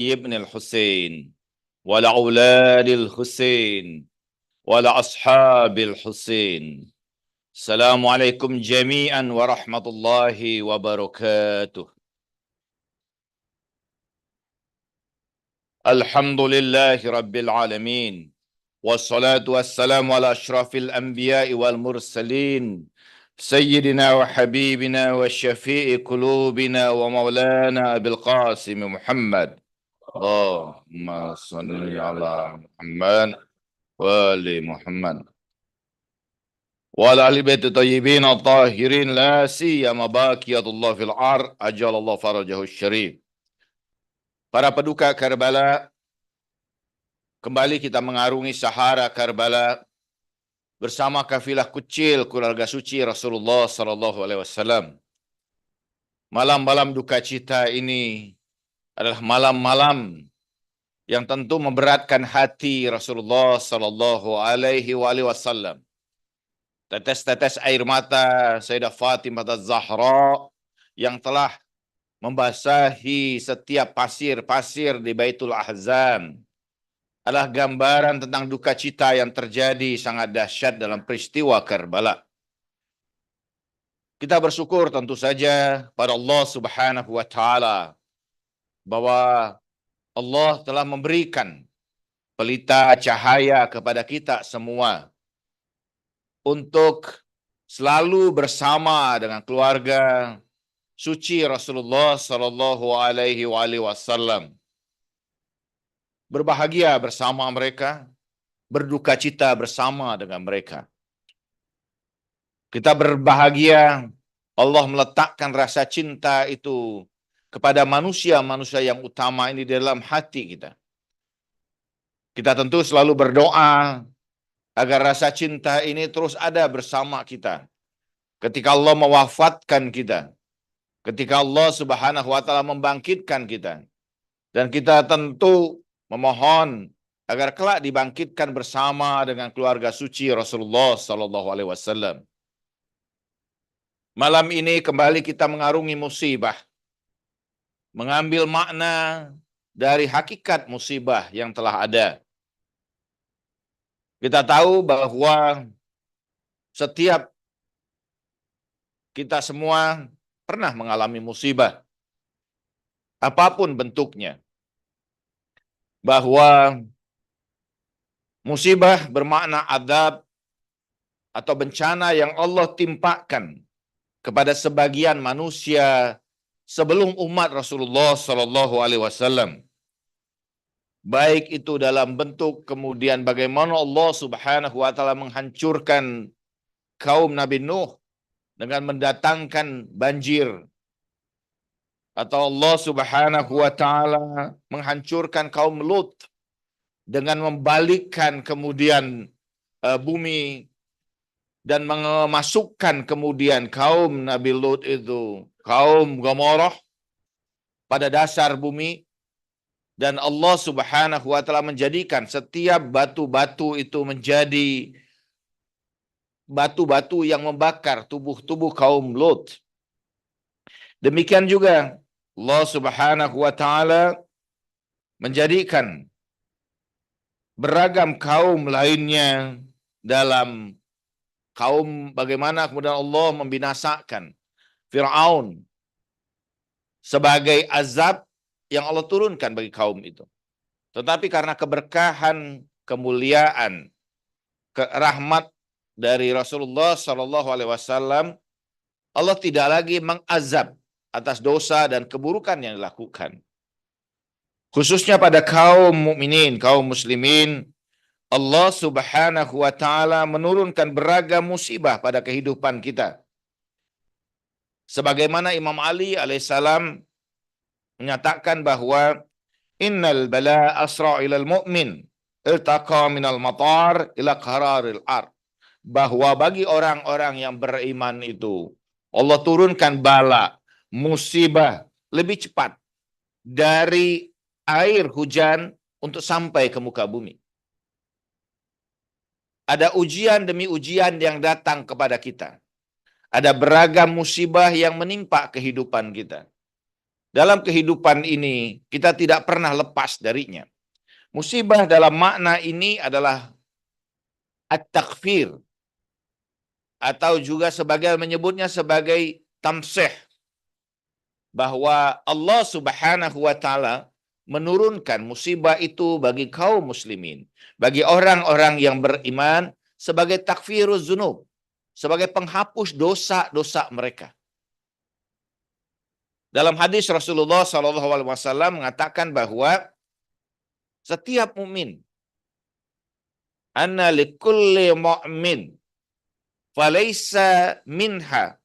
ابن الحسين ولا أولاد الحسين ولا أصحاب الحسين. السلام عليكم جميعا ورحمة الله وبركاته. الحمد لله رب العالمين، والصلاة والسلام على أشرف الأنبياء والمرسلين، سيدنا وحبيبنا وشفيع قلوبنا ومولانا أبي القاسم محمد. اللهم صل على محمد وآل محمد وعلى آل بيت الطيبين الطاهرين، لا سيما بaqiyat الله في الأرض أجل الله فرجه الشريف. Para peduka Karbala, kembali kita mengarungi Sahara Karbala bersama kafilah kecil keluarga suci Rasulullah Sallallahu Alaihi Wasallam. Malam-malam duka cita ini adalah malam-malam yang tentu memberatkan hati Rasulullah Sallallahu Alaihi Wasallam. Tetes-tetes air mata Sayyidah Fatimah Az-Zahra yang telah membasahi setiap pasir-pasir di Baitul Ahzan adalah gambaran tentang duka cita yang terjadi sangat dahsyat dalam peristiwa Karbala. Kita bersyukur tentu saja pada Allah Subhanahu wa taala bahwa Allah telah memberikan pelita cahaya kepada kita semua untuk selalu bersama dengan keluarga suci Rasulullah Sallallahu Alaihi Wasallam. Berbahagia bersama mereka, berduka cita bersama dengan mereka. Kita berbahagia Allah meletakkan rasa cinta itu kepada manusia-manusia yang utama ini dalam hati kita. Kita tentu selalu berdoa agar rasa cinta ini terus ada bersama kita. Ketika Allah mewafatkan kita, ketika Allah Subhanahu wa taala membangkitkan kita, dan kita tentu memohon agar kelak dibangkitkan bersama dengan keluarga suci Rasulullah Sallallahu Alaihi Wasallam. Malam ini kembali kita mengarungi musibah, mengambil makna dari hakikat musibah yang telah ada. Kita tahu bahwa setiap kita semua pernah mengalami musibah, apapun bentuknya. Bahwa musibah bermakna azab atau bencana yang Allah timpakan kepada sebagian manusia sebelum umat Rasulullah Sallallahu Alaihi Wasallam. Baik itu dalam bentuk kemudian bagaimana Allah Subhanahu wa taala menghancurkan kaum Nabi Nuh dengan mendatangkan banjir, atau Allah Subhanahu wa taala menghancurkan kaum Lut dengan membalikkan kemudian bumi dan memasukkan kemudian kaum Nabi Lut itu, kaum Gomorrah, pada dasar bumi, dan Allah Subhanahu wa taala menjadikan setiap batu-batu itu menjadi batu-batu yang membakar tubuh-tubuh kaum Lut. Demikian juga Allah Subhanahu wa taala menjadikan beragam kaum lainnya dalam kaum, bagaimana kemudian Allah membinasakan Fir'aun sebagai azab yang Allah turunkan bagi kaum itu. Tetapi karena keberkahan, kemuliaan, rahmat dari Rasulullah Sallallahu Alaihi Wasallam, Allah tidak lagi mengazab atas dosa dan keburukan yang dilakukan. Khususnya pada kaum mukminin, kaum muslimin, Allah Subhanahu wa taala menurunkan beragam musibah pada kehidupan kita. Sebagaimana Imam Ali alaihissalam menyatakan bahwa innal bala asra ilal mu'min iltaqa minal matar ila qararil ard. Bahwa bagi orang-orang yang beriman itu Allah turunkan bala, musibah lebih cepat dari air hujan untuk sampai ke muka bumi. Ada ujian demi ujian yang datang kepada kita. Ada beragam musibah yang menimpa kehidupan kita. Dalam kehidupan ini kita tidak pernah lepas darinya. Musibah dalam makna ini adalah at-takfir, atau juga sebagian menyebutnya sebagai tamsih, bahwa Allah Subhanahu wa taala menurunkan musibah itu bagi kaum muslimin, bagi orang-orang yang beriman, sebagai takfiruz dzunub, sebagai penghapus dosa-dosa mereka. Dalam hadis Rasulullah SAW mengatakan bahwa setiap mukmin, anna likulli mu'min falaysa minha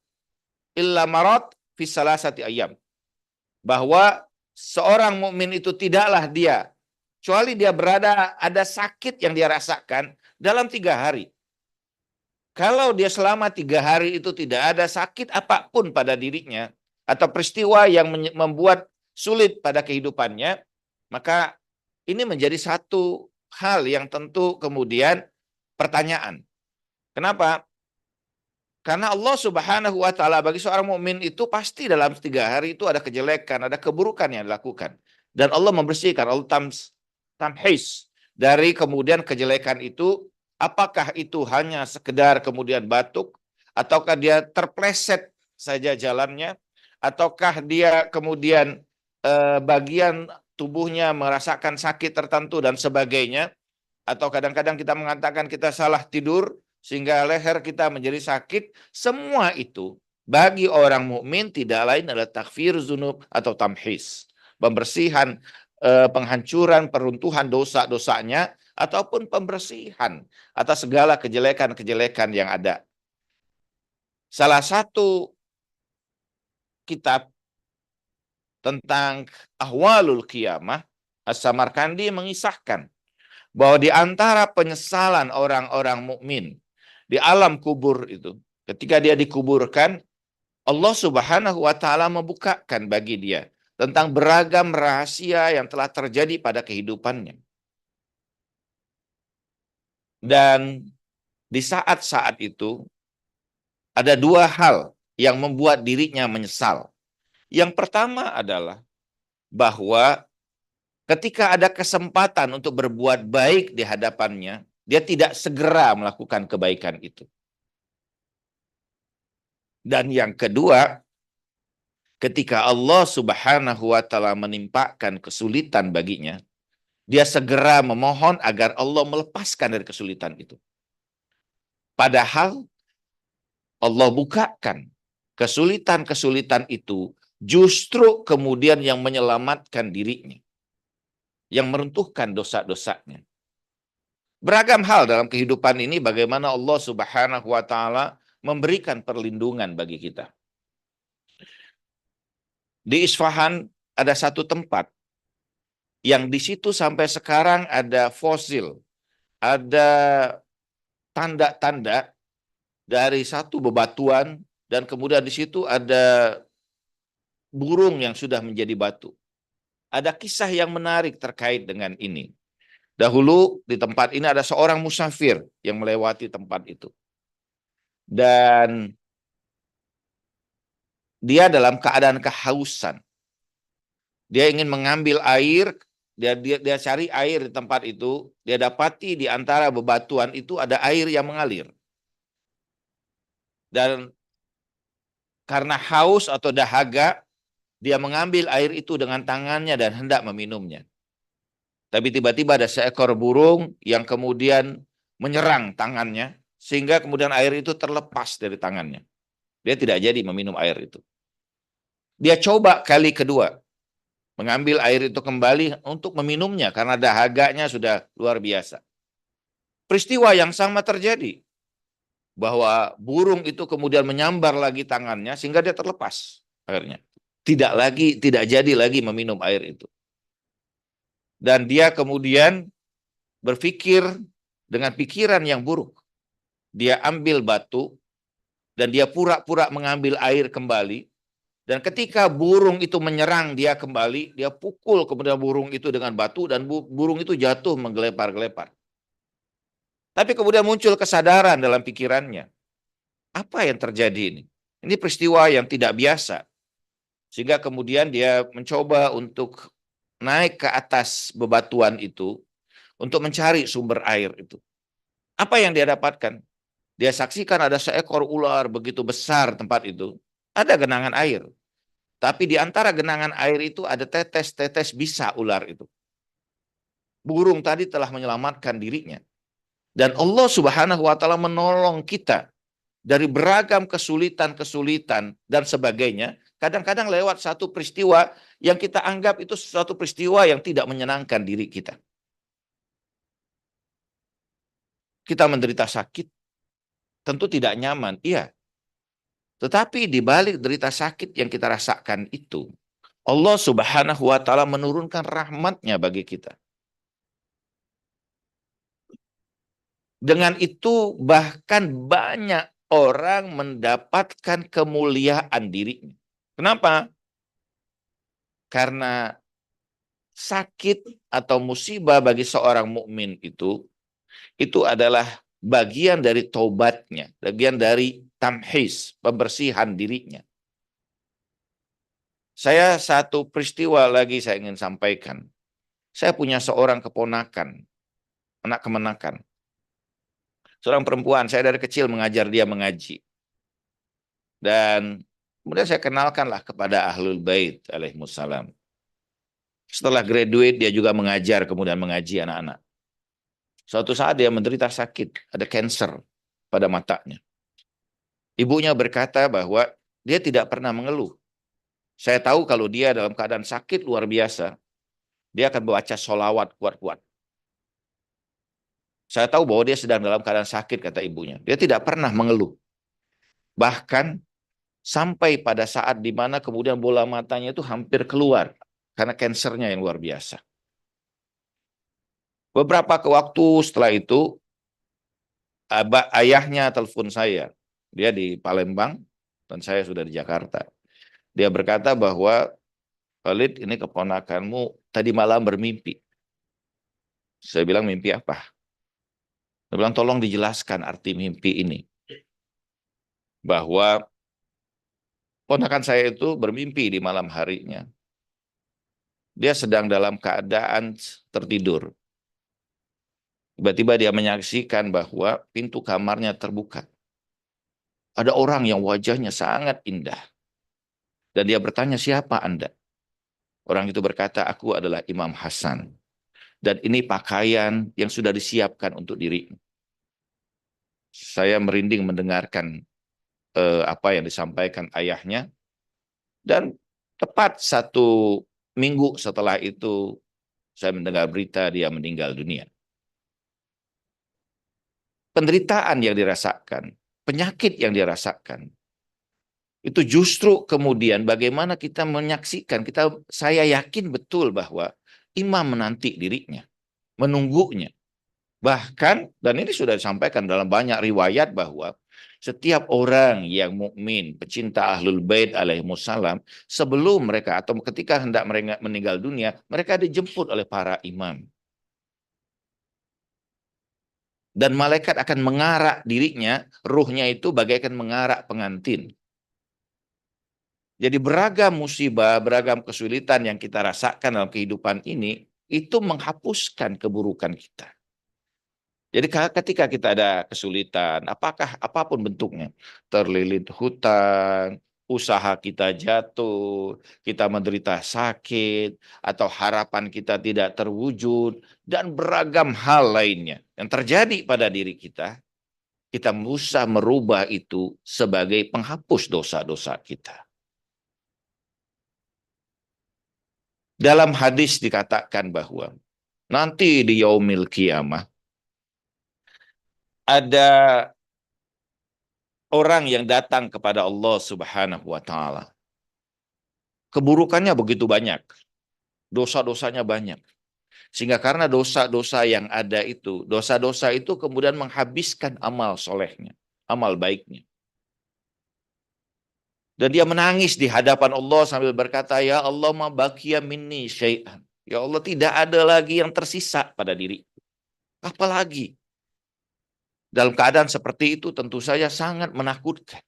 illa marad fi salasati ayyam, bahwa seorang mukmin itu tidaklah dia kecuali dia ada sakit yang dia rasakan dalam 3 hari. Kalau dia selama 3 hari itu tidak ada sakit apapun pada dirinya atau peristiwa yang membuat sulit pada kehidupannya, maka ini menjadi satu hal yang tentu kemudian pertanyaan. Kenapa? Karena Allah Subhanahu wa taala bagi seorang mukmin itu pasti dalam 3 hari itu ada kejelekan, ada keburukan yang dilakukan. Dan Allah membersihkan, Allah tamhis dari kemudian kejelekan itu. Apakah itu hanya sekedar kemudian batuk, ataukah dia terpleset saja jalannya, ataukah dia kemudian bagian tubuhnya merasakan sakit tertentu dan sebagainya, atau kadang-kadang kita mengatakan kita salah tidur sehingga leher kita menjadi sakit. Semua itu bagi orang mukmin tidak lain adalah takfir dzunub atau tamhis, pembersihan, penghancuran, peruntuhan dosa-dosanya, ataupun pembersihan atas segala kejelekan-kejelekan yang ada. Salah satu kitab tentang ahwalul qiyamah, As-Samarkandi mengisahkan bahwa di antara penyesalan orang-orang mukmin di alam kubur itu, ketika dia dikuburkan, Allah Subhanahu wa taala membukakan bagi dia tentang beragam rahasia yang telah terjadi pada kehidupannya. Dan di saat-saat itu ada 2 hal yang membuat dirinya menyesal. Yang pertama adalah bahwa ketika ada kesempatan untuk berbuat baik di hadapannya, dia tidak segera melakukan kebaikan itu. Dan yang kedua, ketika Allah Subhanahu wa taala menimpakan kesulitan baginya, dia segera memohon agar Allah melepaskan dari kesulitan itu. Padahal Allah bukakan kesulitan-kesulitan itu justru kemudian yang menyelamatkan dirinya, yang meruntuhkan dosa-dosanya. Beragam hal dalam kehidupan ini bagaimana Allah Subhanahu wa taala memberikan perlindungan bagi kita. Di Isfahan ada satu tempat yang di situ sampai sekarang ada fosil, ada tanda-tanda dari satu bebatuan, dan kemudian di situ ada burung yang sudah menjadi batu. Ada kisah yang menarik terkait dengan ini. Dahulu di tempat ini ada seorang musafir yang melewati tempat itu. Dan dia dalam keadaan kehausan. Dia ingin mengambil air, dia cari air di tempat itu, dia dapati di antara bebatuan itu ada air yang mengalir. Dan karena haus atau dahaga, dia mengambil air itu dengan tangannya dan hendak meminumnya. Tapi tiba-tiba ada seekor burung yang kemudian menyerang tangannya, sehingga kemudian air itu terlepas dari tangannya. Dia tidak jadi meminum air itu. Dia coba kali kedua, mengambil air itu kembali untuk meminumnya, karena dahaganya sudah luar biasa. Peristiwa yang sama terjadi, bahwa burung itu kemudian menyambar lagi tangannya, sehingga dia terlepas airnya. Tidak jadi lagi meminum air itu. Dan dia kemudian berpikir dengan pikiran yang buruk. Dia ambil batu dan dia pura-pura mengambil air kembali. Dan ketika burung itu menyerang dia kembali, dia pukul kemudian burung itu dengan batu dan burung itu jatuh menggelepar-gelepar. Tapi kemudian muncul kesadaran dalam pikirannya. Apa yang terjadi ini? Ini peristiwa yang tidak biasa. Sehingga kemudian dia mencoba untuk naik ke atas bebatuan itu untuk mencari sumber air itu. Apa yang dia dapatkan? Dia saksikan ada seekor ular begitu besar tempat itu. Ada genangan air. Tapi di antara genangan air itu ada tetes-tetes bisa ular itu. Burung tadi telah menyelamatkan dirinya. Dan Allah Subhanahu wa taala menolong kita dari beragam kesulitan-kesulitan dan sebagainya. Kadang-kadang lewat satu peristiwa yang kita anggap itu suatu peristiwa yang tidak menyenangkan diri kita. Kita menderita sakit, tentu tidak nyaman, iya. Tetapi di balik derita sakit yang kita rasakan itu, Allah Subhanahu wa taala menurunkan rahmatnya bagi kita. Dengan itu bahkan banyak orang mendapatkan kemuliaan dirinya. Kenapa? Karena sakit atau musibah bagi seorang mukmin itu adalah bagian dari taubatnya, bagian dari tamhis, pembersihan dirinya. Saya satu peristiwa lagi saya ingin sampaikan. Saya punya seorang keponakan, anak kemenakan. Seorang perempuan, saya dari kecil mengajar dia mengaji. Dan kemudian saya kenalkanlah kepada Ahlul Bait alaihimussalam. Setelah graduate dia juga mengajar, kemudian mengaji anak-anak. Suatu saat dia menderita sakit, ada cancer pada matanya. Ibunya berkata bahwa dia tidak pernah mengeluh. Saya tahu kalau dia dalam keadaan sakit luar biasa, dia akan membaca sholawat kuat-kuat. Saya tahu bahwa dia sedang dalam keadaan sakit, kata ibunya. Dia tidak pernah mengeluh. Bahkan sampai pada saat di mana kemudian bola matanya itu hampir keluar karena kansernya yang luar biasa. Beberapa waktu setelah itu, ayahnya telepon saya. Dia di Palembang dan saya sudah di Jakarta. Dia berkata bahwa, Khalid, ini keponakanmu tadi malam bermimpi. Saya bilang, mimpi apa? Dia bilang, tolong dijelaskan arti mimpi ini. Bahwa ponakan saya itu bermimpi di malam harinya. Dia sedang dalam keadaan tertidur. Tiba-tiba dia menyaksikan bahwa pintu kamarnya terbuka. Ada orang yang wajahnya sangat indah. Dan dia bertanya, siapa Anda? Orang itu berkata, aku adalah Imam Hasan. Dan ini pakaian yang sudah disiapkan untuk dirimu. Saya merinding mendengarkan apa yang disampaikan ayahnya. Dan tepat 1 minggu setelah itu, saya mendengar berita dia meninggal dunia. Penderitaan yang dirasakan, penyakit yang dirasakan, itu justru kemudian bagaimana kita menyaksikan, saya yakin betul bahwa imam menanti dirinya, menunggunya. Bahkan, dan ini sudah disampaikan dalam banyak riwayat bahwa setiap orang yang mukmin, pecinta Ahlul Bait alaihimussalam, sebelum mereka atau ketika hendak mereka meninggal dunia, mereka dijemput oleh para imam. Dan malaikat akan mengarak dirinya, ruhnya itu bagaikan mengarak pengantin. Jadi beragam musibah, beragam kesulitan yang kita rasakan dalam kehidupan ini, itu menghapuskan keburukan kita. Jadi ketika kita ada kesulitan, apapun bentuknya, terlilit hutang, usaha kita jatuh, kita menderita sakit, atau harapan kita tidak terwujud, dan beragam hal lainnya yang terjadi pada diri kita berusaha merubah itu sebagai penghapus dosa-dosa kita. Dalam hadis dikatakan bahwa nanti di yaumil qiyamah ada orang yang datang kepada Allah Subhanahu wa taala. Keburukannya begitu banyak. Dosa-dosanya banyak. Sehingga karena dosa-dosa yang ada itu, dosa-dosa itu kemudian menghabiskan amal solehnya, amal baiknya. Dan dia menangis di hadapan Allah sambil berkata, ya Allah ma baqiya minni syai'an. Ya Allah, tidak ada lagi yang tersisa pada diri. Apalagi? Dalam keadaan seperti itu tentu saja sangat menakutkan.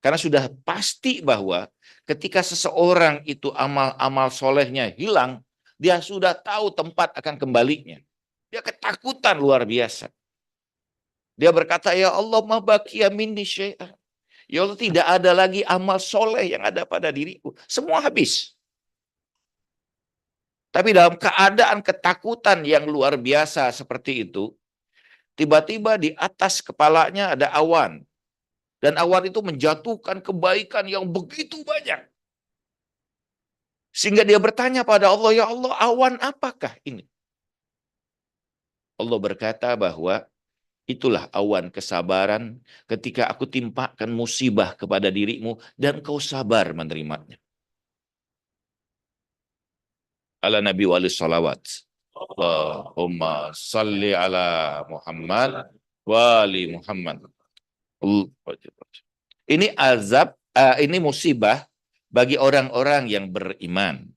Karena sudah pasti bahwa ketika seseorang itu amal-amal solehnya hilang, dia sudah tahu tempat akan kembalinya. Dia ketakutan luar biasa. Dia berkata, ya Allah, ma baqiya minni syai'an. Ya Allah, tidak ada lagi amal soleh yang ada pada diriku. Semua habis. Tapi dalam keadaan ketakutan yang luar biasa seperti itu, tiba-tiba di atas kepalanya ada awan. Dan awan itu menjatuhkan kebaikan yang begitu banyak. Sehingga dia bertanya pada Allah, ya Allah, awan apakah ini? Allah berkata bahwa itulah awan kesabaran ketika aku timpakan musibah kepada dirimu dan kau sabar menerimanya. Ala Nabi wa salawat. Allahumma salli ala Muhammad wa ali Muhammad. Ini azab, ini musibah bagi orang-orang yang beriman.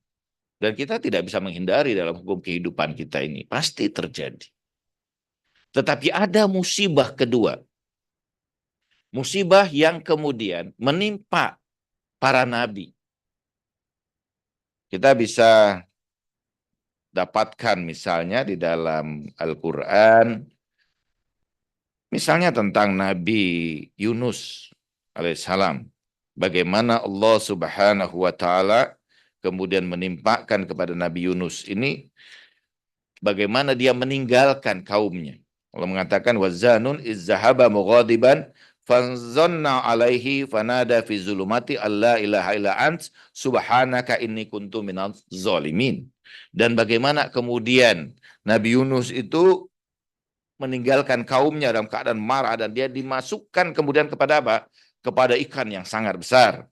Dan kita tidak bisa menghindari dalam hukum kehidupan kita ini. Pasti terjadi. Tetapi ada musibah kedua. Musibah yang kemudian menimpa para nabi. Kita bisa dapatkan misalnya di dalam Al-Quran. Misalnya tentang Nabi Yunus alaihissalam. Bagaimana Allah subhanahu wa ta'ala kemudian menimpakan kepada Nabi Yunus ini bagaimana dia meninggalkan kaumnya. Allah mengatakan wazanun izzahaba mughadiban fanzanna alaihi fanada fi zulumati alla ilaha illa ant subhanaka inni kuntu minaz zalimin. Dan bagaimana kemudian Nabi Yunus itu meninggalkan kaumnya dalam keadaan marah dan dia dimasukkan kemudian kepada apa? Kepada ikan yang sangat besar.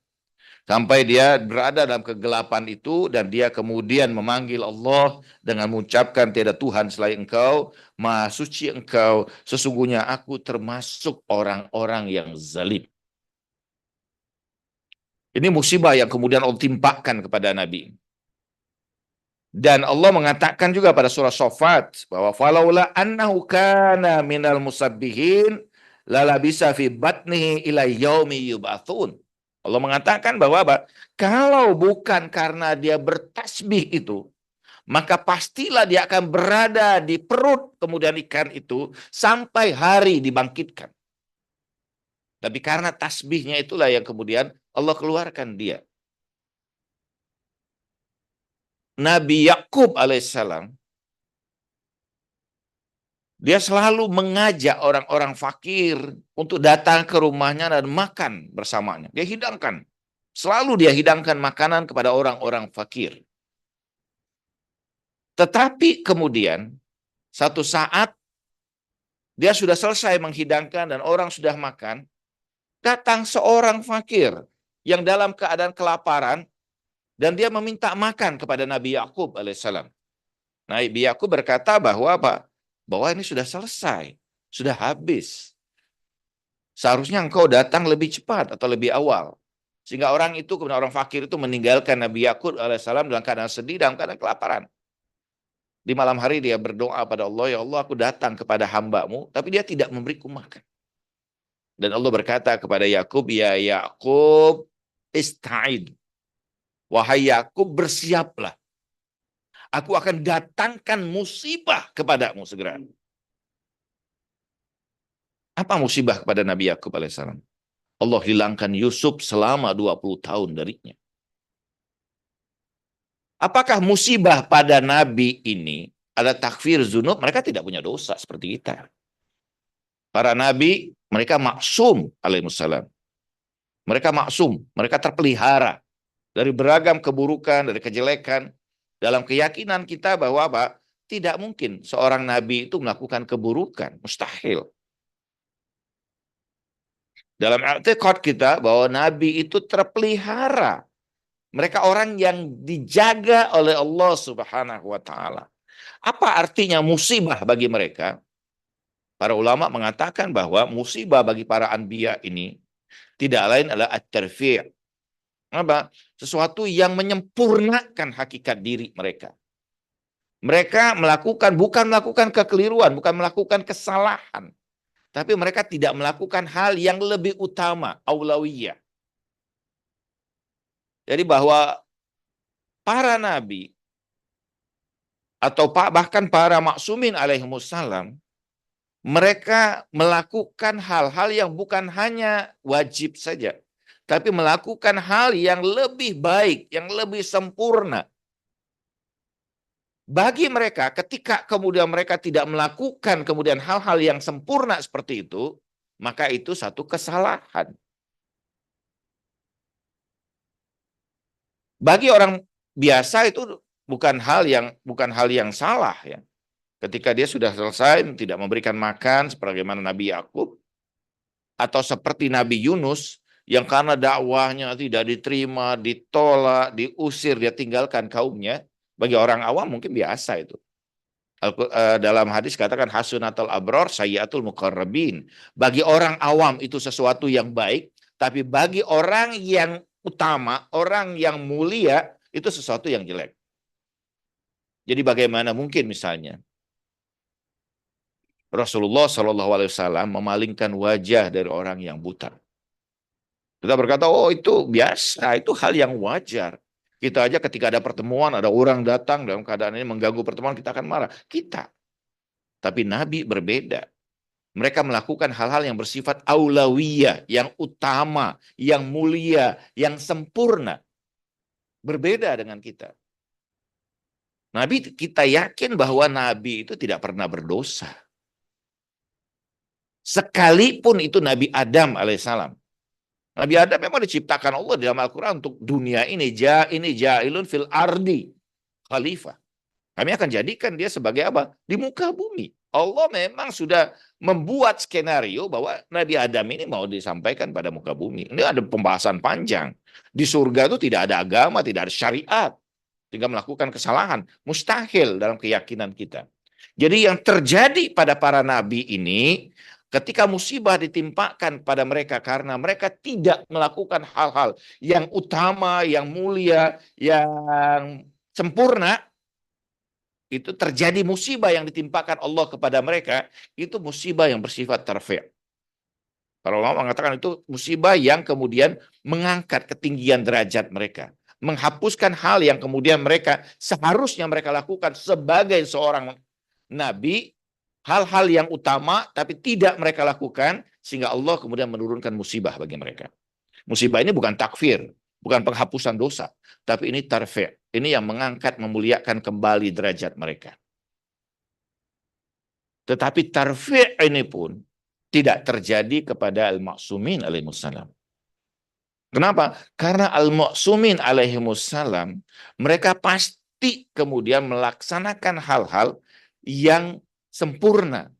Sampai dia berada dalam kegelapan itu dan dia kemudian memanggil Allah dengan mengucapkan tiada Tuhan selain Engkau, Maha Suci Engkau, sesungguhnya aku termasuk orang-orang yang zalim. Ini musibah yang kemudian Allah timpakan kepada Nabi. Dan Allah mengatakan juga pada surah Shafat bahwa falaula annahu kana minal musabbihin lalabisa fi batnihi ila yaumi yub'atsun. Allah mengatakan bahwa kalau bukan karena dia bertasbih itu, maka pastilah dia akan berada di perut kemudian ikan itu sampai hari dibangkitkan. Tapi karena tasbihnya itulah yang kemudian Allah keluarkan dia. Nabi Yakub alaihissalam, dia selalu mengajak orang-orang fakir untuk datang ke rumahnya dan makan bersamanya. Dia hidangkan. Selalu dia hidangkan makanan kepada orang-orang fakir. Tetapi kemudian, satu saat, dia sudah selesai menghidangkan dan orang sudah makan, datang seorang fakir yang dalam keadaan kelaparan, dan dia meminta makan kepada Nabi Yakub alaihissalam. Nabi Yakub berkata bahwa bahwa ini sudah selesai, sudah habis. Seharusnya engkau datang lebih cepat atau lebih awal. Sehingga orang itu, kemudian orang fakir itu meninggalkan Nabi Yakub alaihissalam dalam keadaan sedih, dalam keadaan kelaparan. Di malam hari dia berdoa pada Allah, ya Allah aku datang kepada hamba-Mu, tapi dia tidak memberiku makan. Dan Allah berkata kepada Yakub, ya Yakub ista'id. Wahai Yakub bersiaplah. Aku akan datangkan musibah kepadamu segera. Apa musibah kepada Nabi Yakub alaihissalam? Allah hilangkan Yusuf selama 20 tahun darinya. Apakah musibah pada Nabi ini ada takfir zunub? Mereka tidak punya dosa seperti kita. Para Nabi, mereka maksum alaihissalam. Mereka maksum, mereka terpelihara dari beragam keburukan, dari kejelekan. Dalam keyakinan kita bahwa tidak mungkin seorang Nabi itu melakukan keburukan. Mustahil. Dalam i'tiqad kita bahwa Nabi itu terpelihara. Mereka orang yang dijaga oleh Allah Subhanahu wa ta'ala. Apa artinya musibah bagi mereka? Para ulama mengatakan bahwa musibah bagi para anbiya ini tidak lain adalah at-tarfi'. Sesuatu yang menyempurnakan hakikat diri mereka. Mereka bukan melakukan kekeliruan, bukan melakukan kesalahan. Tapi mereka tidak melakukan hal yang lebih utama, aulawiyah. Jadi bahwa para nabi atau bahkan para maksumin alaihimussalam, mereka melakukan hal-hal yang bukan hanya wajib saja, tapi melakukan hal yang lebih baik, yang lebih sempurna. Bagi mereka, ketika kemudian mereka tidak melakukan kemudian hal-hal yang sempurna seperti itu, maka itu satu kesalahan. Bagi orang biasa itu bukan hal yang salah ya. Ketika dia sudah selesai tidak memberikan makan sebagaimana Nabi Yakub atau seperti Nabi Yunus yang karena dakwahnya tidak diterima, ditolak, diusir, dia tinggalkan kaumnya, bagi orang awam mungkin biasa itu. Dalam hadis katakan hasunatul abror sayyatul muqarrabin. Bagi orang awam itu sesuatu yang baik, tapi bagi orang yang utama, orang yang mulia itu sesuatu yang jelek. Jadi bagaimana mungkin misalnya Rasulullah SAW memalingkan wajah dari orang yang buta. Kita berkata, oh itu biasa, itu hal yang wajar. Kita aja ketika ada pertemuan, ada orang datang dalam keadaan ini mengganggu pertemuan, kita akan marah. Kita. Tapi Nabi berbeda. Mereka melakukan hal-hal yang bersifat aulawiyah, yang utama, yang mulia, yang sempurna. Berbeda dengan kita. Nabi, kita yakin bahwa Nabi itu tidak pernah berdosa. Sekalipun itu Nabi Adam alaihissalam. Nabi Adam memang diciptakan Allah di dalam Al-Quran untuk dunia ini. Ini ja'ilun fil ardi khalifah. Kami akan jadikan dia sebagai apa? Di muka bumi. Allah memang sudah membuat skenario bahwa Nabi Adam ini mau disampaikan pada muka bumi. Ini ada pembahasan panjang. Di surga itu tidak ada agama, tidak ada syariat. Sehingga melakukan kesalahan. Mustahil dalam keyakinan kita. Jadi yang terjadi pada para nabi ini, ketika musibah ditimpakan pada mereka karena mereka tidak melakukan hal-hal yang utama, yang mulia, yang sempurna, itu terjadi musibah yang ditimpakan Allah kepada mereka, itu musibah yang bersifat tarfi'. Para ulama mengatakan itu musibah yang kemudian mengangkat ketinggian derajat mereka, menghapuskan hal yang kemudian mereka seharusnya mereka lakukan sebagai seorang nabi, hal-hal yang utama tapi tidak mereka lakukan, sehingga Allah kemudian menurunkan musibah bagi mereka. Musibah ini bukan takfir, bukan penghapusan dosa, tapi ini tarfi'. Ini yang mengangkat, memuliakan kembali derajat mereka. Tetapi tarfi' ini pun tidak terjadi kepada al-ma'sumin alaihimussalam. Kenapa? Karena al-ma'sumin alaihimussalam, mereka pasti kemudian melaksanakan hal-hal yang sempurna.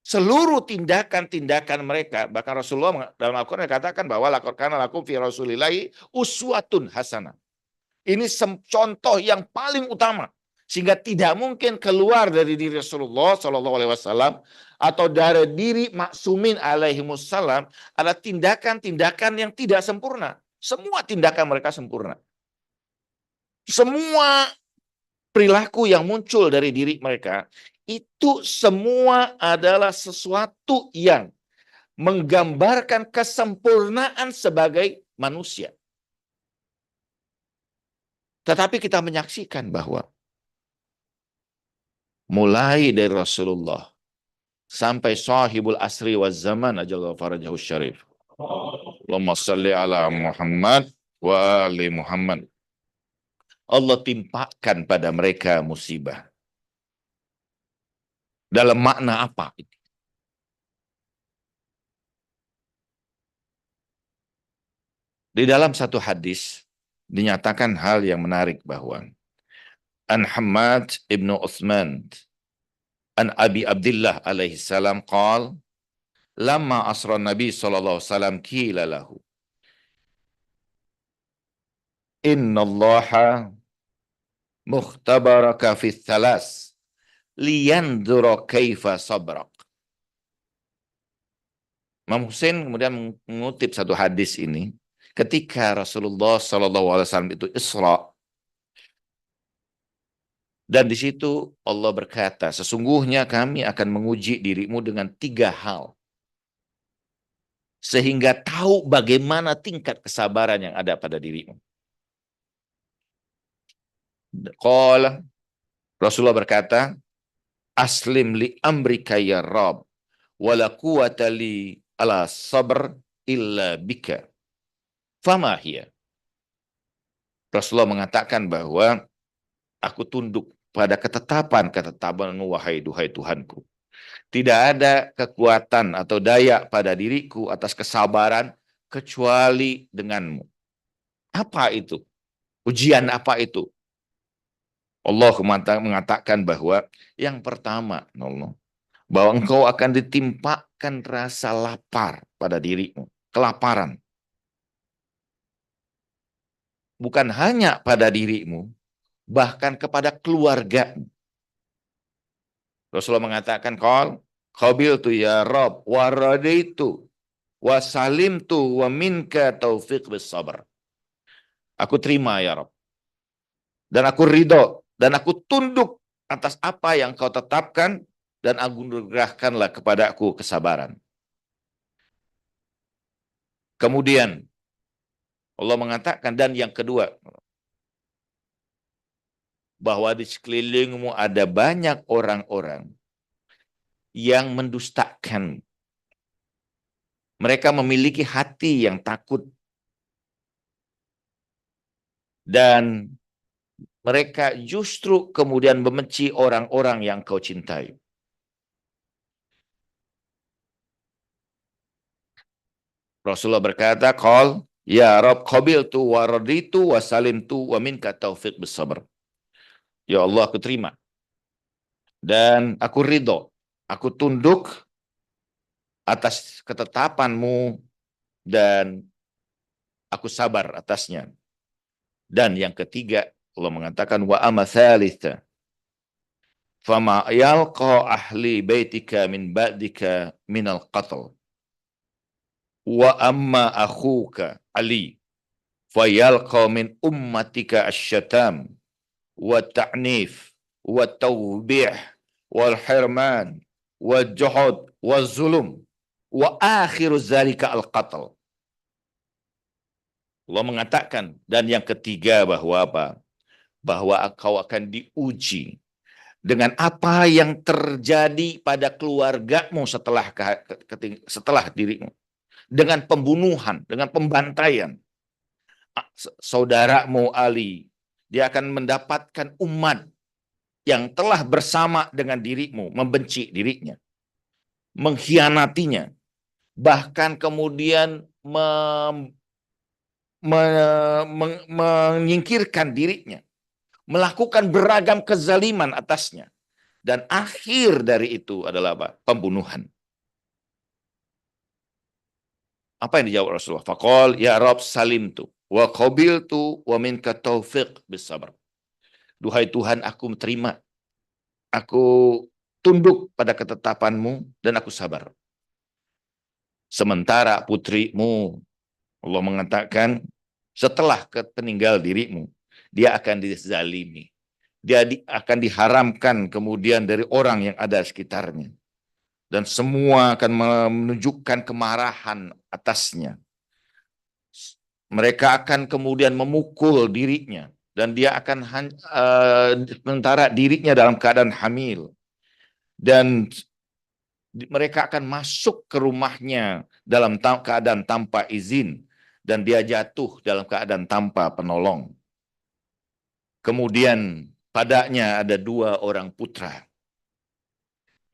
Seluruh tindakan-tindakan mereka, bahkan Rasulullah dalam Al-Quran katakan bahwa kana lakum fi rasulillahi uswatun hasanah. Ini contoh yang paling utama, sehingga tidak mungkin keluar dari diri Rasulullah SAW atau dari diri maksumin alaihimussalam ada tindakan-tindakan yang tidak sempurna. Semua tindakan mereka sempurna. Semua perilaku yang muncul dari diri mereka itu semua adalah sesuatu yang menggambarkan kesempurnaan sebagai manusia. Tetapi kita menyaksikan bahwa mulai dari Rasulullah sampai sahibul asri wa zaman ajallahu farajahu syarif. Allahumma salli ala Muhammad wa ali Muhammad. Allah timpakan pada mereka musibah. Dalam makna apa? Di dalam satu hadis dinyatakan hal yang menarik bahwa An Hammad ibnu Uthman an Abi Abdullah alaihi salam qal lamma asra Nabi sallallahu alaihi wasallam qila lahu inna Allaha mukhtabaraka fi thalas liyandura kaifa sabrak. Imam Hussein kemudian mengutip satu hadis ini ketika Rasulullah SAW itu Isra, dan di situ Allah berkata, sesungguhnya kami akan menguji dirimu dengan 3 hal sehingga tahu bagaimana tingkat kesabaran yang ada pada dirimu. Qala, Rasulullah berkata, aslim li amrika ya Rabb, wala quwata li ala sabr illa bika. Fama hiya. Rasulullah mengatakan bahwa aku tunduk pada ketetapan-ketetapanmu, wahai duhai Tuhanku. Tidak ada kekuatan atau daya pada diriku atas kesabaran kecuali denganmu. Apa itu? Ujian apa itu? Allah mengatakan bahwa yang pertama, bahwa engkau akan ditimpakan rasa lapar pada dirimu. Kelaparan. Bukan hanya pada dirimu, bahkan kepada keluarga. Rasulullah mengatakan, qabiltu ya Rabb, wa radaitu, wa salimtu, wa minka taufiq bis sabar. Aku terima ya Rabb. Dan aku ridho, dan aku tunduk atas apa yang kau tetapkan, dan anugerahkanlah kepadaku kesabaran. Kemudian Allah mengatakan, dan yang kedua, bahwa di sekelilingmu ada banyak orang-orang yang mendustakan. Mereka memiliki hati yang takut. Dan mereka justru kemudian membenci orang-orang yang kau cintai. Rasulullah berkata, ya Rabb, qabiltu wa raditu wa salimtu wa minka taufiq bis sabr. Ya Allah, aku terima. Dan aku ridho. Aku tunduk atas ketetapanmu dan aku sabar atasnya. Dan yang ketiga, Allah mengatakan, wa amma thalitha, fama yalqa ahli baitika min ba'dika minal qatl. Wa amma akhuka Ali fayalqa min ummatika asyatam wa ta'nif wa tawbih wal hirman wa juhud wa zulum wa akhiru zalika al-qatl. Allah mengatakan, dan yang ketiga bahwa apa? Bahwa kau akan diuji dengan apa yang terjadi pada keluargamu setelah dirimu. Dengan pembunuhan, dengan pembantaian. Saudaramu Ali, dia akan mendapatkan umat yang telah bersama dengan dirimu, membenci dirinya, mengkhianatinya, bahkan kemudian menyingkirkan dirinya, melakukan beragam kezaliman atasnya. Dan akhir dari itu adalah apa? Pembunuhan. Apa yang dijawab Rasulullah? Faqal ya Rabb salimtu wa qabiltu wa minka taufiq bis sabr. Duhai Tuhan, aku terima. Aku tunduk pada ketetapanmu dan aku sabar. Sementara putrimu, Allah mengatakan, setelah peninggal dirimu, dia akan dizalimi. Dia akan diharamkan kemudian dari orang yang ada sekitarnya. Dan semua akan menunjukkan kemarahan atasnya. Mereka akan kemudian memukul dirinya. Dan dia akan sementara dirinya dalam keadaan hamil. Dan mereka akan masuk ke rumahnya dalam keadaan tanpa izin. Dan dia jatuh dalam keadaan tanpa penolong. Kemudian padanya ada 2 orang putra.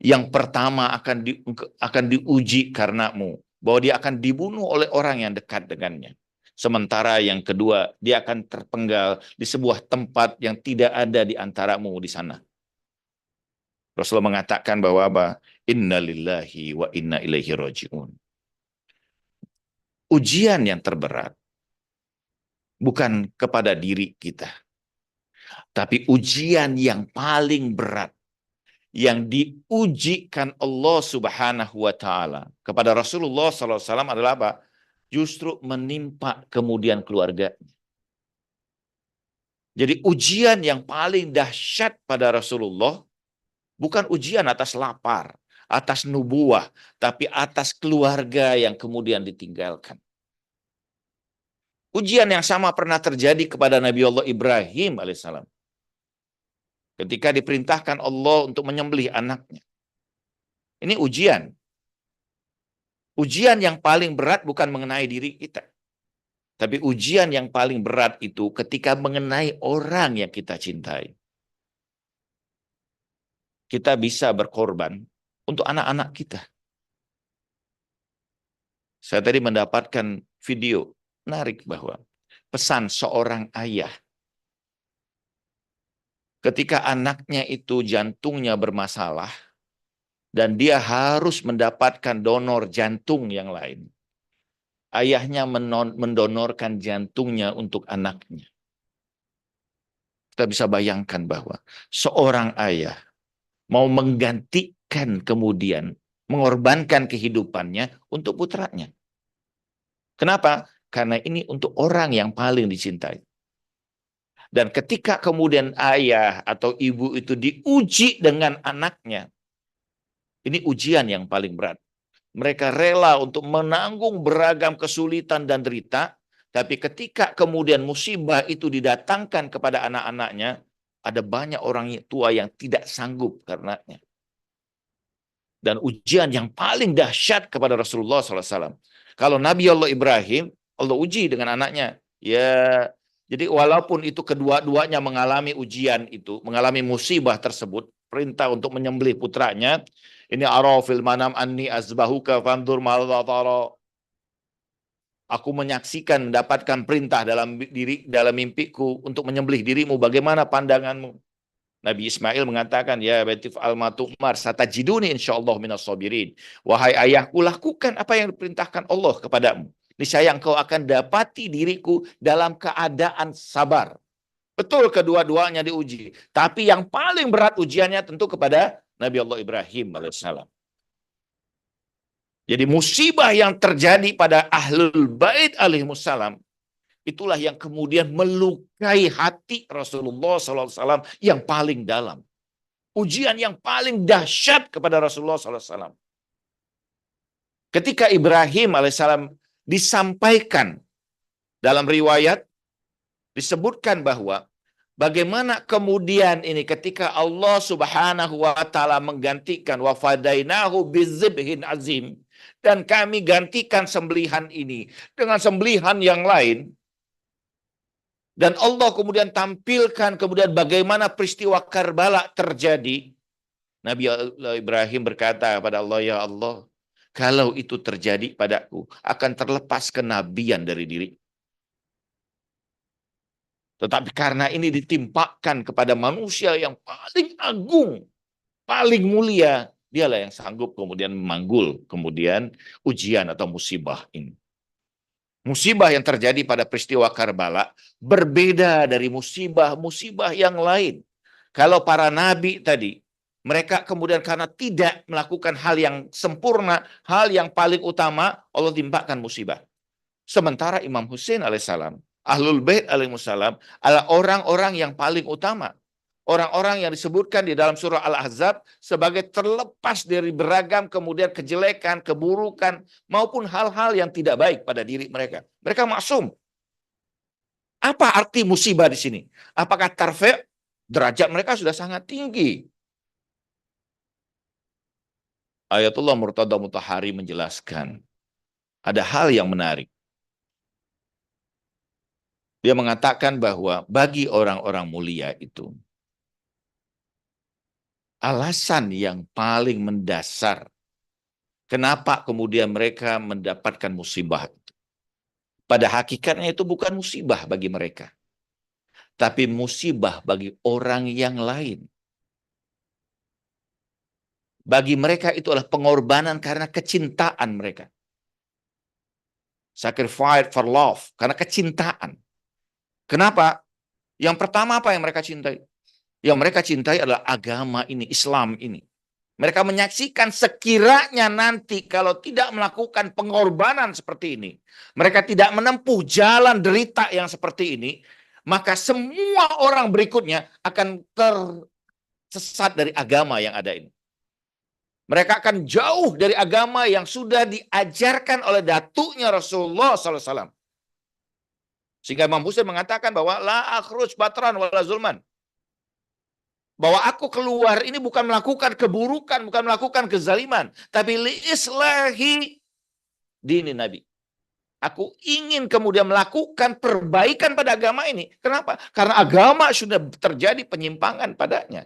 Yang pertama akan diuji karenamu, bahwa dia akan dibunuh oleh orang yang dekat dengannya. Sementara yang kedua, dia akan terpenggal di sebuah tempat yang tidak ada di antaramu di sana. Rasulullah mengatakan bahwa apa? Inna lillahi wa inna ilaihi raji'un. Ujian yang terberat bukan kepada diri kita, tapi ujian yang paling berat yang diujikan Allah Subhanahu wa taala kepada Rasulullah SAW adalah apa? Justru menimpa kemudian keluarga. Jadi ujian yang paling dahsyat pada Rasulullah bukan ujian atas lapar, atas nubuah, tapi atas keluarga yang kemudian ditinggalkan. Ujian yang sama pernah terjadi kepada Nabi Allah Ibrahim alaihissalam. ketika diperintahkan Allah untuk menyembelih anaknya. Ini ujian. Ujian yang paling berat bukan mengenai diri kita. Tapi ujian yang paling berat itu ketika mengenai orang yang kita cintai. Kita bisa berkorban untuk anak-anak kita. Saya tadi mendapatkan video menarik bahwa pesan seorang ayah ketika anaknya itu jantungnya bermasalah dan dia harus mendapatkan donor jantung yang lain. Ayahnya mendonorkan jantungnya untuk anaknya. Kita bisa bayangkan bahwa seorang ayah mau menggantikan kemudian, mengorbankan kehidupannya untuk putranya. Kenapa? Karena ini untuk orang yang paling dicintai. Dan ketika kemudian ayah atau ibu itu diuji dengan anaknya, ini ujian yang paling berat. Mereka rela untuk menanggung beragam kesulitan dan derita, tapi ketika kemudian musibah itu didatangkan kepada anak-anaknya, ada banyak orang tua yang tidak sanggup karenanya. Dan ujian yang paling dahsyat kepada Rasulullah SAW. Kalau Nabi Allah Ibrahim, Allah uji dengan anaknya. Ya, jadi walaupun itu kedua-duanya mengalami ujian itu, mengalami musibah tersebut, perintah untuk menyembelih putranya, ini arafil manam anni azbahuka fandur madza tara. Aku menyaksikan mendapatkan perintah dalam mimpiku untuk menyembelih dirimu, bagaimana pandanganmu? Nabi Ismail mengatakan, ya batif al-matumar satajiduni insyaallah minas sabirin. Wahai ayahku, lakukan apa yang diperintahkan Allah kepadamu. Niscaya engkau akan dapati diriku dalam keadaan sabar. Betul, kedua-duanya diuji. Tapi yang paling berat ujiannya tentu kepada Nabi Allah Ibrahim alaihissalam. Jadi musibah yang terjadi pada Ahlul Bait alaihissalam, itulah yang kemudian melukai hati Rasulullah SAW yang paling dalam. Ujian yang paling dahsyat kepada Rasulullah SAW. Ketika Ibrahim alaihissalam disampaikan dalam riwayat, disebutkan bahwa bagaimana kemudian ini ketika Allah Subhanahu wa taala menggantikan wa fadainahu bizibhin azim, dan kami gantikan sembelihan ini dengan sembelihan yang lain. Dan Allah kemudian tampilkan kemudian bagaimana peristiwa Karbala terjadi. Nabi Ibrahim berkata kepada Allah, ya Allah, kalau itu terjadi padaku, akan terlepas kenabian dari diri. Tetapi karena ini ditimpakan kepada manusia yang paling agung, paling mulia, dialah yang sanggup kemudian memanggul kemudian ujian atau musibah ini. Musibah yang terjadi pada peristiwa Karbala berbeda dari musibah-musibah yang lain. Kalau para nabi tadi, mereka kemudian karena tidak melakukan hal yang sempurna, hal yang paling utama, Allah timpakan musibah. Sementara Imam Hussein alaihissalam, Ahlul Bait alaihissalam adalah orang-orang yang paling utama. Orang-orang yang disebutkan di dalam surah Al-Ahzab sebagai terlepas dari beragam kemudian kejelekan, keburukan, maupun hal-hal yang tidak baik pada diri mereka. Mereka maksum. Apa arti musibah di sini? Apakah tarfi'? Derajat mereka sudah sangat tinggi. Ayatullah Murtada Mutahari menjelaskan ada hal yang menarik. Dia mengatakan bahwa bagi orang-orang mulia itu, alasan yang paling mendasar kenapa kemudian mereka mendapatkan musibah itu, pada hakikatnya itu bukan musibah bagi mereka, tapi musibah bagi orang yang lain. Bagi mereka itu adalah pengorbanan karena kecintaan mereka. Sacrifice for love, karena kecintaan. Kenapa? Yang pertama apa yang mereka cintai? Yang mereka cintai adalah agama ini, Islam ini. Mereka menyaksikan sekiranya nanti kalau tidak melakukan pengorbanan seperti ini, mereka tidak menempuh jalan derita yang seperti ini, maka semua orang berikutnya akan tersesat dari agama yang ada ini. Mereka akan jauh dari agama yang sudah diajarkan oleh datuknya Rasulullah SAW. Sehingga Imam Hussein mengatakan bahwa la akhruj batran wala zulman. Bahwa aku keluar ini bukan melakukan keburukan, bukan melakukan kezaliman, tapi liislahi dini Nabi. Aku ingin kemudian melakukan perbaikan pada agama ini. Kenapa? Karena agama sudah terjadi penyimpangan padanya.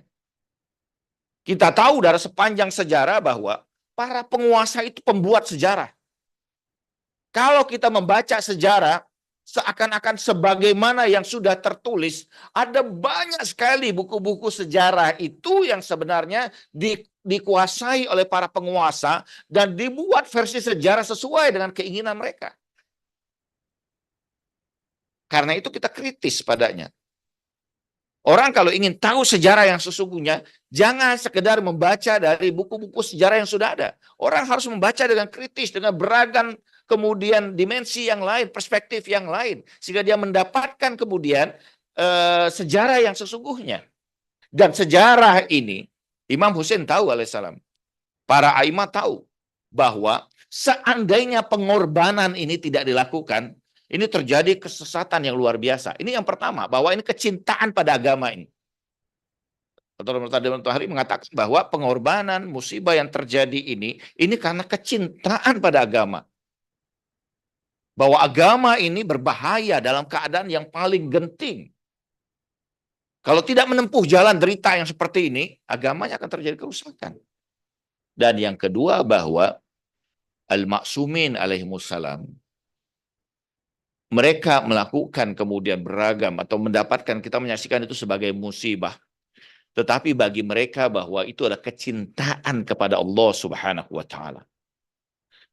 Kita tahu dari sepanjang sejarah bahwa para penguasa itu pembuat sejarah. Kalau kita membaca sejarah, seakan-akan sebagaimana yang sudah tertulis, ada banyak sekali buku-buku sejarah itu yang sebenarnya dikuasai oleh para penguasa dan dibuat versi sejarah sesuai dengan keinginan mereka. Karena itu kita kritis padanya. Orang kalau ingin tahu sejarah yang sesungguhnya, jangan sekedar membaca dari buku-buku sejarah yang sudah ada. Orang harus membaca dengan kritis, dengan beragam kemudian dimensi yang lain, perspektif yang lain. Sehingga dia mendapatkan kemudian sejarah yang sesungguhnya. Dan sejarah ini, Imam Hussein tahu alaihissalam. Para aimah tahu bahwa seandainya pengorbanan ini tidak dilakukan, ini terjadi kesesatan yang luar biasa. Ini yang pertama, bahwa ini kecintaan pada agama ini. Dr. Murtadha mengatakan bahwa pengorbanan musibah yang terjadi ini karena kecintaan pada agama. Bahwa agama ini berbahaya dalam keadaan yang paling genting. Kalau tidak menempuh jalan derita yang seperti ini, agamanya akan terjadi kerusakan. Dan yang kedua bahwa al-ma'sumin alaihimussalam, mereka melakukan kemudian beragam atau mendapatkan, kita menyaksikan itu sebagai musibah. Tetapi bagi mereka bahwa itu adalah kecintaan kepada Allah Subhanahu wa taala.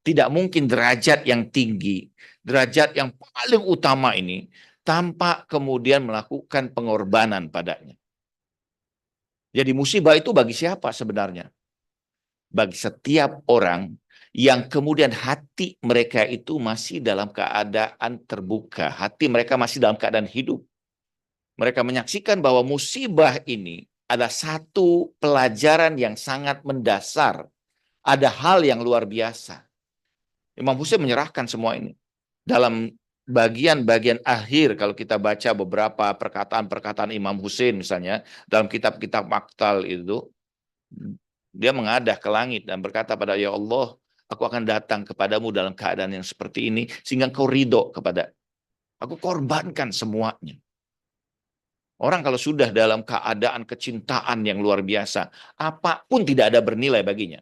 Tidak mungkin derajat yang tinggi, derajat yang paling utama ini tanpa kemudian melakukan pengorbanan padanya. Jadi musibah itu bagi siapa sebenarnya? Bagi setiap orang yang kemudian hati mereka itu masih dalam keadaan terbuka. Hati mereka masih dalam keadaan hidup. Mereka menyaksikan bahwa musibah ini ada satu pelajaran yang sangat mendasar. Ada hal yang luar biasa. Imam Hussein menyerahkan semua ini. Dalam bagian-bagian akhir, kalau kita baca beberapa perkataan-perkataan Imam Hussein misalnya, dalam kitab-kitab Maktal itu, dia mengadah ke langit dan berkata pada ya Allah, aku akan datang kepadamu dalam keadaan yang seperti ini, sehingga kau ridho kepada aku, korbankan semuanya. Orang kalau sudah dalam keadaan kecintaan yang luar biasa, apapun tidak ada bernilai baginya.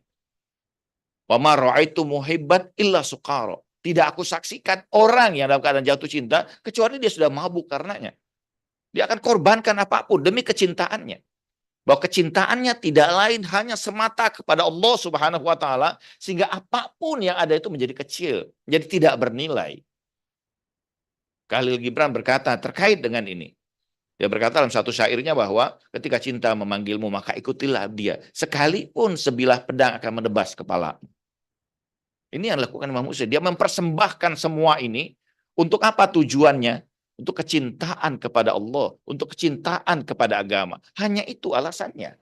Wa ma ra'aitu muhibbat illa suqara. Tidak aku saksikan orang yang dalam keadaan jatuh cinta, kecuali dia sudah mabuk karenanya. Dia akan korbankan apapun demi kecintaannya. Bahwa kecintaannya tidak lain hanya semata kepada Allah Subhanahu wa taala, sehingga apapun yang ada itu menjadi kecil, jadi tidak bernilai. Khalil Gibran berkata terkait dengan ini. Dia berkata dalam satu syairnya bahwa ketika cinta memanggilmu maka ikutilah dia, sekalipun sebilah pedang akan menebas kepala. Ini yang dilakukan Imam Hussein. Dia mempersembahkan semua ini untuk apa tujuannya? Untuk kecintaan kepada Allah, untuk kecintaan kepada agama. Hanya itu alasannya.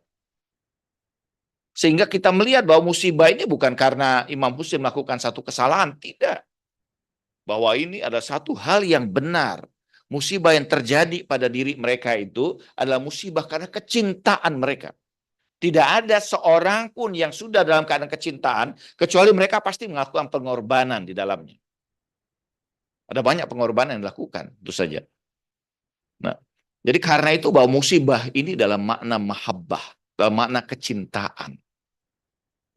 Sehingga kita melihat bahwa musibah ini bukan karena Imam Hussein melakukan satu kesalahan, tidak. Bahwa ini ada satu hal yang benar. Musibah yang terjadi pada diri mereka itu adalah musibah karena kecintaan mereka. Tidak ada seorang pun yang sudah dalam keadaan kecintaan, kecuali mereka pasti melakukan pengorbanan di dalamnya. Ada banyak pengorbanan yang dilakukan, itu saja. Nah, jadi karena itu bahwa musibah ini dalam makna mahabbah, dalam makna kecintaan.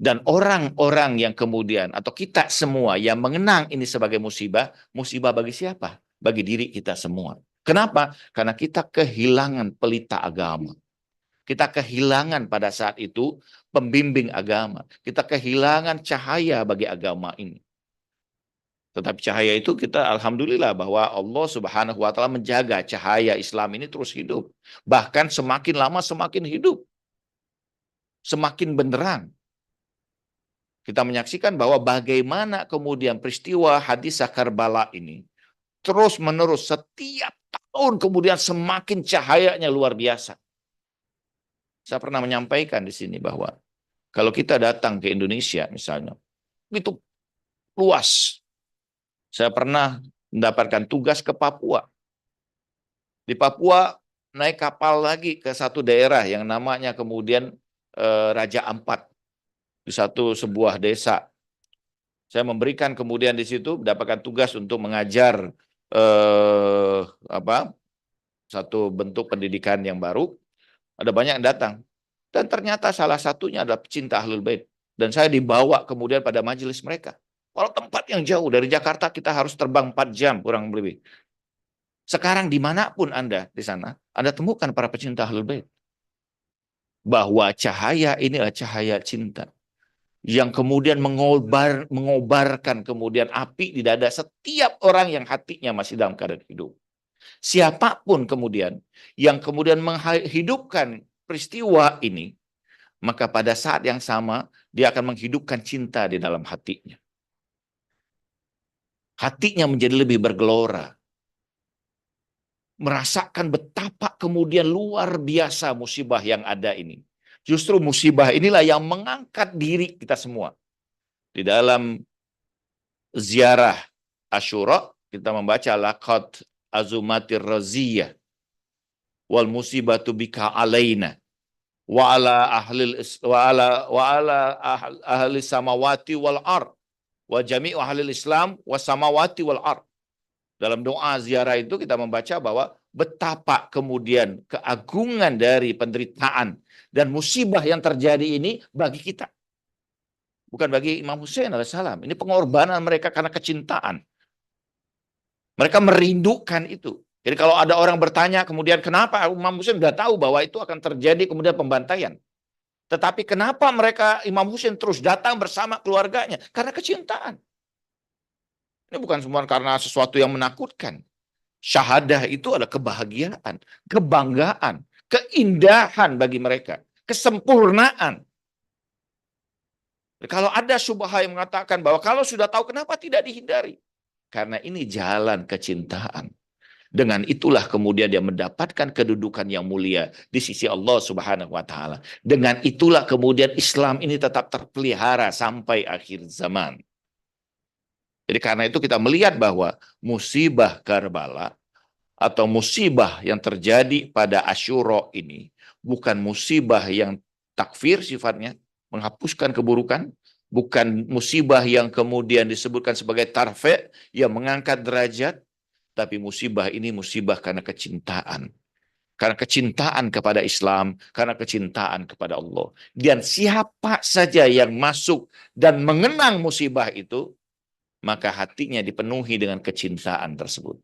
Dan orang-orang yang kemudian, atau kita semua yang mengenang ini sebagai musibah, musibah bagi siapa? Bagi diri kita semua. Kenapa? Karena kita kehilangan pelita agama. Kita kehilangan pada saat itu pembimbing agama. Kita kehilangan cahaya bagi agama ini. Tetapi cahaya itu kita alhamdulillah bahwa Allah Subhanahu wa taala menjaga cahaya Islam ini terus hidup. Bahkan semakin lama semakin hidup. Semakin benderang. Kita menyaksikan bahwa bagaimana kemudian peristiwa hadisah Karbala ini terus menerus setiap tahun kemudian semakin cahayanya luar biasa. Saya pernah menyampaikan di sini bahwa kalau kita datang ke Indonesia misalnya, itu luas. Saya pernah mendapatkan tugas ke Papua. Di Papua naik kapal lagi ke satu daerah yang namanya kemudian Raja Ampat di sebuah desa. Saya memberikan kemudian di situ mendapatkan tugas untuk mengajar eh, apa satu bentuk pendidikan yang baru. Ada banyak yang datang dan ternyata salah satunya adalah pecinta Ahlul Bait dan saya dibawa kemudian pada majelis mereka. Kalau tempat yang jauh dari Jakarta kita harus terbang 4 jam kurang lebih. Sekarang dimanapun Anda di sana, Anda temukan para pecinta Ahlul Bait. Bahwa cahaya ini adalah cahaya cinta yang kemudian mengobarkan kemudian api di dada setiap orang yang hatinya masih dalam keadaan hidup. Siapapun kemudian yang kemudian menghidupkan peristiwa ini, maka pada saat yang sama dia akan menghidupkan cinta di dalam hatinya. Hatinya menjadi lebih bergelora. Merasakan betapa kemudian luar biasa musibah yang ada ini. Justru musibah inilah yang mengangkat diri kita semua. Di dalam ziarah Asyura, kita membaca laqad azumatir raziyah wal musibatu bika alaina wa ala ahli samawati wal ard wa jami'u ahli islam wa samawati wal ard. Dalam doa ziarah itu kita membaca bahwa betapa kemudian keagungan dari penderitaan dan musibah yang terjadi ini bagi kita. Bukan bagi Imam Hussein alaihissalam. Ini pengorbanan mereka karena kecintaan. Mereka merindukan itu. Jadi kalau ada orang bertanya kemudian kenapa Imam Hussein sudah tahu bahwa itu akan terjadi kemudian pembantaian. Tetapi kenapa mereka Imam Hussein terus datang bersama keluarganya? Karena kecintaan. Ini bukan semua karena sesuatu yang menakutkan. Syahadah itu adalah kebahagiaan, kebanggaan, keindahan bagi mereka, kesempurnaan. Kalau ada syubhah yang mengatakan bahwa kalau sudah tahu kenapa tidak dihindari? Karena ini jalan kecintaan. Dengan itulah kemudian dia mendapatkan kedudukan yang mulia di sisi Allah Subhanahu wa taala. Dengan itulah kemudian Islam ini tetap terpelihara sampai akhir zaman. Jadi karena itu kita melihat bahwa musibah Karbala atau musibah yang terjadi pada Asyura ini bukan musibah yang takfir sifatnya, menghapuskan keburukan, bukan musibah yang kemudian disebutkan sebagai tarfe yang mengangkat derajat, tapi musibah ini musibah karena kecintaan. Karena kecintaan kepada Islam, karena kecintaan kepada Allah. Dan siapa saja yang masuk dan mengenang musibah itu, maka hatinya dipenuhi dengan kecintaan tersebut.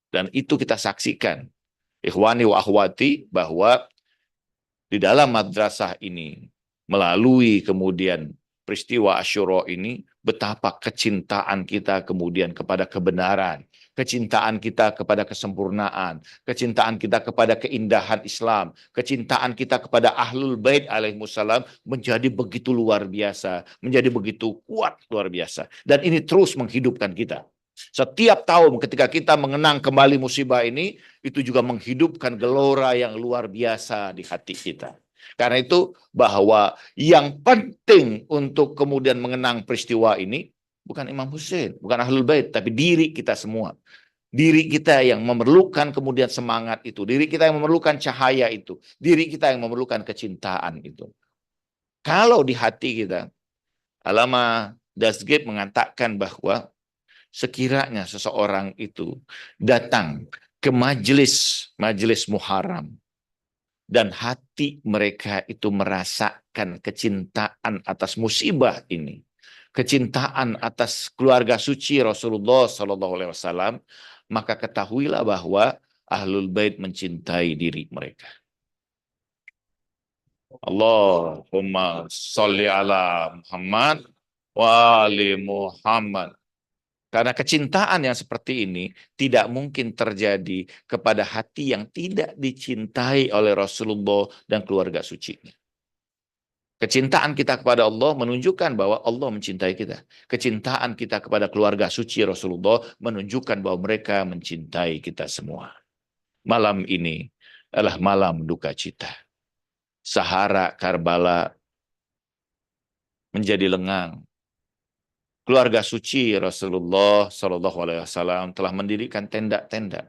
Dan itu kita saksikan, ikhwani wa akhwati, bahwa di dalam madrasah ini, melalui kemudian peristiwa Asyura ini, betapa kecintaan kita kemudian kepada kebenaran, kecintaan kita kepada kesempurnaan, kecintaan kita kepada keindahan Islam, kecintaan kita kepada Ahlul Bait alaihimussalam menjadi begitu luar biasa, menjadi begitu kuat luar biasa. Dan ini terus menghidupkan kita. Setiap tahun ketika kita mengenang kembali musibah ini, itu juga menghidupkan gelora yang luar biasa di hati kita. Karena itu bahwa yang penting untuk kemudian mengenang peristiwa ini bukan Imam Hussein, bukan Ahlul Bait, tapi diri kita semua. Diri kita yang memerlukan kemudian semangat itu, diri kita yang memerlukan cahaya itu, diri kita yang memerlukan kecintaan itu. Kalau di hati kita, Allama Dasgib mengatakan bahwa sekiranya seseorang itu datang ke majelis Muharram dan hati mereka itu merasakan kecintaan atas musibah ini, kecintaan atas keluarga suci Rasulullah SAW, maka ketahuilah bahwa Ahlul Bait mencintai diri mereka. Allahumma sholli ala Muhammad wa ali Muhammad. Karena kecintaan yang seperti ini tidak mungkin terjadi kepada hati yang tidak dicintai oleh Rasulullah dan keluarga sucinya. Kecintaan kita kepada Allah menunjukkan bahwa Allah mencintai kita. Kecintaan kita kepada keluarga suci Rasulullah menunjukkan bahwa mereka mencintai kita semua. Malam ini adalah malam duka cita. Sahara Karbala menjadi lengang. Keluarga suci Rasulullah SAW telah mendirikan tenda-tenda.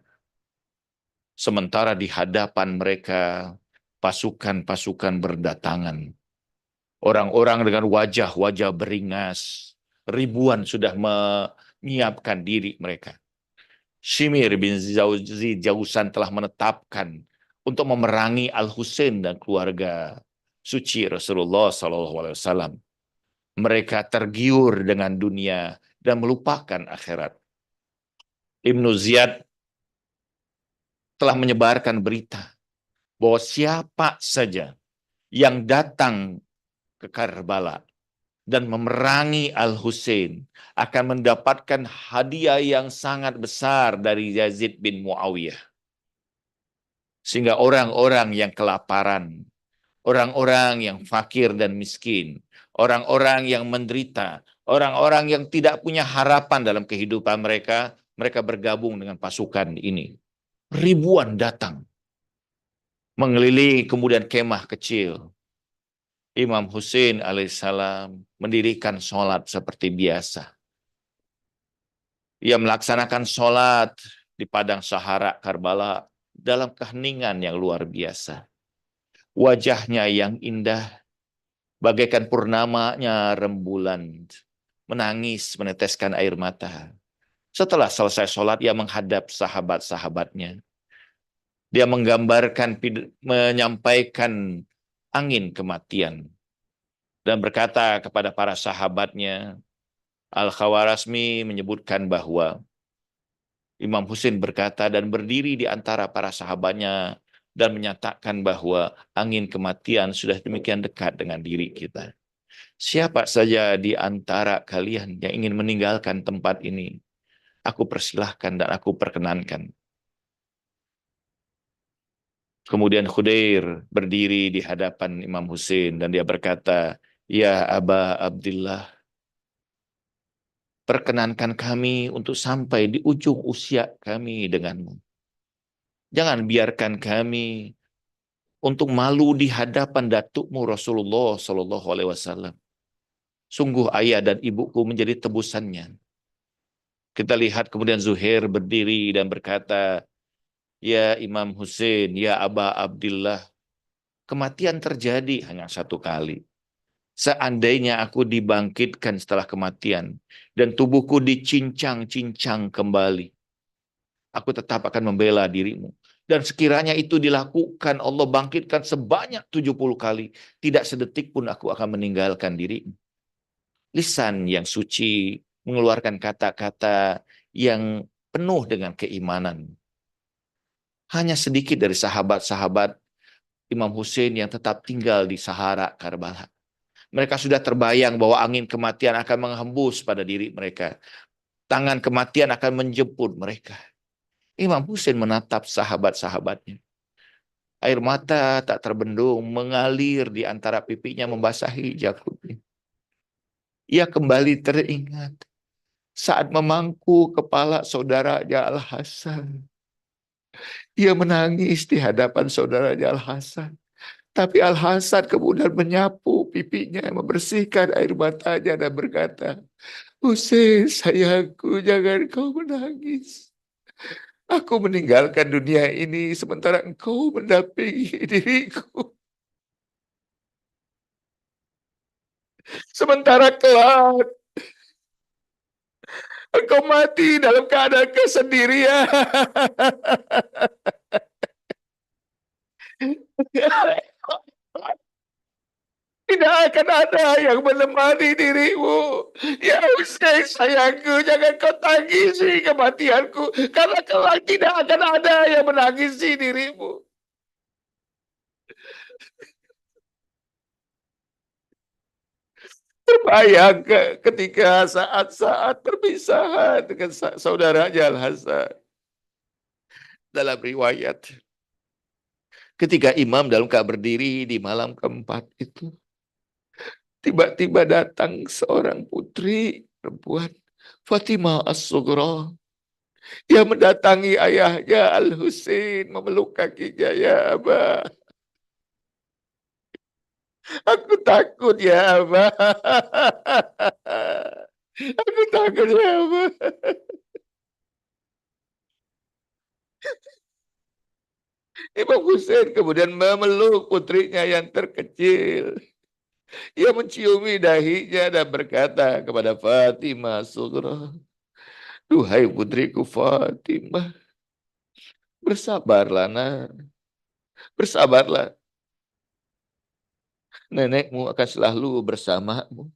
Sementara di hadapan mereka pasukan-pasukan berdatangan. Orang-orang dengan wajah-wajah beringas. Ribuan sudah menyiapkan diri mereka. Shimir bin Jausan telah menetapkan untuk memerangi Al-Husain dan keluarga suci Rasulullah SAW. Mereka tergiur dengan dunia dan melupakan akhirat. Ibnu Ziyad telah menyebarkan berita bahwa siapa saja yang datang ke Karbala dan memerangi Al-Husain akan mendapatkan hadiah yang sangat besar dari Yazid bin Muawiyah. Sehingga orang-orang yang kelaparan, orang-orang yang fakir dan miskin, orang-orang yang menderita, orang-orang yang tidak punya harapan dalam kehidupan mereka, mereka bergabung dengan pasukan ini. Ribuan datang, mengelilingi kemudian kemah kecil. Imam Hussein alaihissalam mendirikan sholat seperti biasa. Ia melaksanakan sholat di padang Sahara Karbala dalam keheningan yang luar biasa. Wajahnya yang indah, bagaikan purnamanya rembulan, menangis meneteskan air mata. Setelah selesai sholat, ia menghadap sahabat-sahabatnya. Dia menggambarkan, menyampaikan angin kematian. Dan berkata kepada para sahabatnya, Al-Khawarazmi menyebutkan bahwa Imam Husain berkata dan berdiri di antara para sahabatnya dan menyatakan bahwa angin kematian sudah demikian dekat dengan diri kita. Siapa saja di antara kalian yang ingin meninggalkan tempat ini, aku persilahkan dan aku perkenankan. Kemudian Khudair berdiri di hadapan Imam Husain dan dia berkata, Ya Aba Abdillah, perkenankan kami untuk sampai di ujung usia kami denganmu. Jangan biarkan kami untuk malu di hadapan datukmu Rasulullah Shallallahu Alaihi Wasallam. Sungguh ayah dan ibuku menjadi tebusannya. Kita lihat kemudian Zuhair berdiri dan berkata, Ya Imam Husain, ya Aba Abdillah, kematian terjadi hanya satu kali. Seandainya aku dibangkitkan setelah kematian dan tubuhku dicincang-cincang kembali, aku tetap akan membela dirimu. Dan sekiranya itu dilakukan, Allah bangkitkan sebanyak 70 kali, tidak sedetik pun aku akan meninggalkan dirimu. Lisan yang suci mengeluarkan kata-kata yang penuh dengan keimanan. Hanya sedikit dari sahabat-sahabat Imam Hussein yang tetap tinggal di Sahara Karbala. Mereka sudah terbayang bahwa angin kematian akan menghembus pada diri mereka. Tangan kematian akan menjemput mereka. Imam Hussein menatap sahabat-sahabatnya. Air mata tak terbendung mengalir di antara pipinya membasahi jakutnya. Ia kembali teringat saat memangku kepala saudaranya Al-Hasan. Ia menangis di hadapan saudaranya Al-Hasan. Tapi Al-Hasan kemudian menyapu pipinya, membersihkan air matanya dan berkata, Husain, sayangku, jangan kau menangis. Aku meninggalkan dunia ini sementara engkau mendampingi diriku. Sementara kelak engkau mati dalam keadaan kesendirian. Tidak akan ada yang menemani dirimu. Ya Husain, sayangku, jangan kau tangisi kematianku. Karena kelak tidak akan ada yang menangisi dirimu. Terbayang ketika saat-saat perpisahan dengan saudaranya Al-Hasan. Dalam riwayat, ketika imam dalam keadaan berdiri di malam keempat itu, tiba-tiba datang seorang putri perempuan, Fatimah As-Sughra. Dia mendatangi ayahnya Al-Husain, memeluk kakinya, ya Abah. Aku takut ya Abah. Aku takut ya Abah. Imam Hussein kemudian memeluk putrinya yang terkecil. Ia menciumi dahinya dan berkata kepada Fatimah Sughra, duhai putriku Fatimah, bersabarlah nak, bersabarlah. Nenekmu akan selalu bersamamu.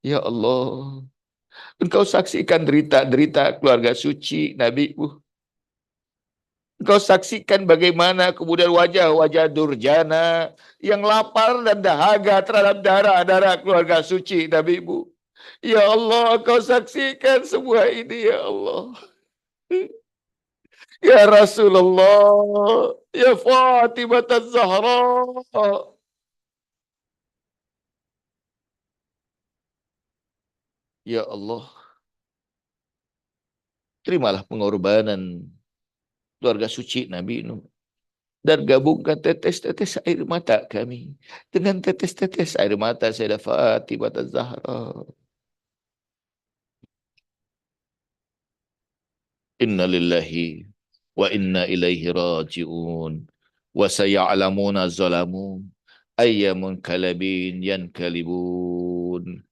Ya Allah, engkau saksikan derita-derita keluarga suci Nabi-Mu. Engkau saksikan bagaimana kemudian wajah-wajah durjana yang lapar dan dahaga terhadap darah-darah keluarga suci Nabi-Mu. Ya Allah, engkau saksikan semua ini ya Allah. Ya Rasulullah, ya Fatimah Az-Zahra. Ya Allah, terimalah pengorbanan keluarga suci Nabi Nuh. Dan gabungkan tetes-tetes air mata kami dengan tetes-tetes air mata Sayyidah Fatimah Az-Zahra. Inna lillahi wa inna ilaihi raji'un. Wa saya'lamuna zalamun ayyamun kalabin yankalibun.